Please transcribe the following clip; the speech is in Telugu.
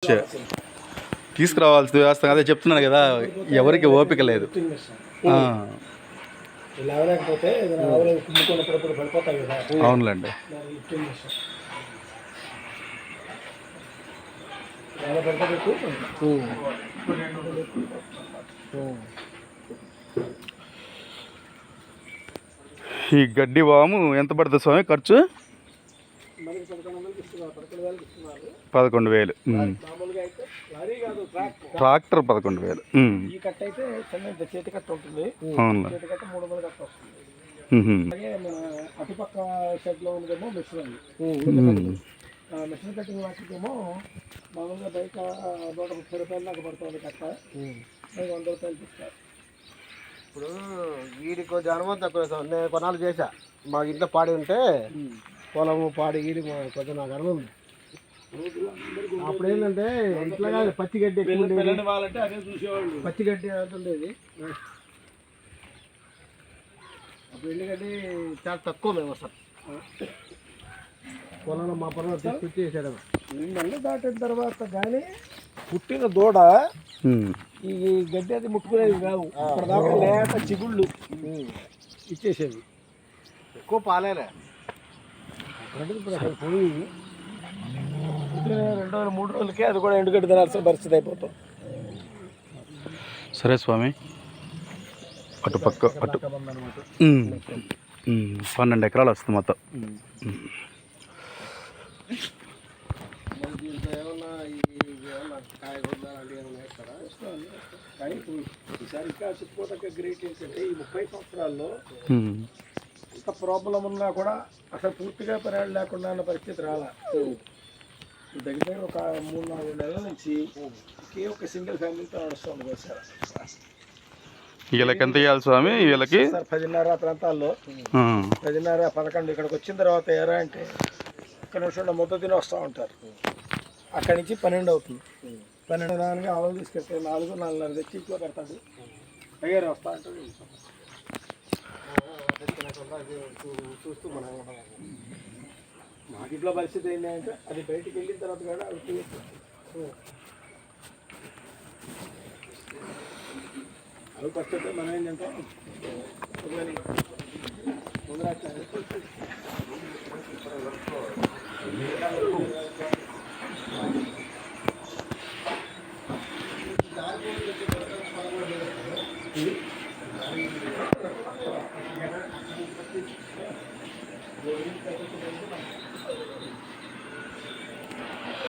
ఖర్చే. తీసుకురావాల్సిన వ్యవస్థ అదే చెప్తున్నాను కదా, ఎవరికి ఓపిక లేదు. అవునులేండి. ఈ గడ్డి వాము ఎంత పడుతుంది స్వామి ఖర్చు? 11,000. ట్రాక్టర్ 11,000. అవును. అటుపక్క షెడ్ లో ఉన్నదేమో మిషన్ కటింగ్ వాటికేమో మామూలుగా బయట 130 రూపాయలు దాకా పడుతుంది కట్ట, 100 రూపాయలు ఇస్తారు. ఇప్పుడు వీడికి కొంచెం అనుభవం తక్కువ. నేను కొన్నాళ్ళు చేశా, మా ఇంట్లో పాడి ఉంటే పొలము పాడి గీడి కొంచెం నాకు అనుభవం ఉంది. అప్పుడు ఏంటంటే ఇంట్లో పచ్చిగడ్డి పచ్చిగడ్డి అంటుండేది. అప్పుడు ఎండుగడ్డి చాలా తక్కువ మేము అసలు పొలంలో మా పొలంలో తీసుకొచ్చి వేసాడు. 2 నెలలు దాటిన తర్వాత కానీ పుట్టిన దూడ ఈ గడ్డి అది ముట్టుకునేది కావు. అప్పటిదాకా లేక చిగుళ్ళు ఇచ్చేసేది. ఎక్కువ పాలేలే. ఇప్పుడు అక్కడ పోయి 2 రోజులు 3 రోజులకే అది కూడా ఎండుగడ్డి తినాల్సిన పరిస్థితి అయిపోతాం. సరే స్వామి, అటుపక్క 12 ఎకరాలు వస్తుంది మొత్తం. కానీ ఈసారి ఇంకా చెప్పుకోదగ్గ గ్రేట్ ఏంటంటే ఈ 30 సంవత్సరాల్లో ఇంత ప్రాబ్లం ఉన్నా కూడా అసలు పూర్తిగా పర్యాలు లేకుండా అన్న పరిస్థితి రాలా. దగ్గర ఒక 3-4 నెలల నుంచి ఒకే ఒక సింగిల్ ఫ్యామిలీతో నడుస్తుంది సార్. వీళ్ళకి ఎంత ఇవ్వాలి స్వామి? వీళ్ళకి 10:30 ప్రాంతాల్లో 10:30-11 ఇక్కడికి వచ్చిన తర్వాత ఎరా అంటే ఇక్కడ నుంచి మొత్తం తిని వస్తూ ఉంటారు. అక్కడి నుంచి 12 అవుతుంది. 12 దానికి ఆవులు తీసుకెళ్తే 4-4:30 తెచ్చి ఇంట్లో పెడతాడు. అయ్యారు వస్తూ ఉంటాడు. చూస్తూ మనం మాకు ఇంట్లో పరిస్థితి ఏంటంటే అది బయటికి వెళ్ళిన తర్వాత కూడా అవి పచ్చితే మనం ఏంటంటే ముందర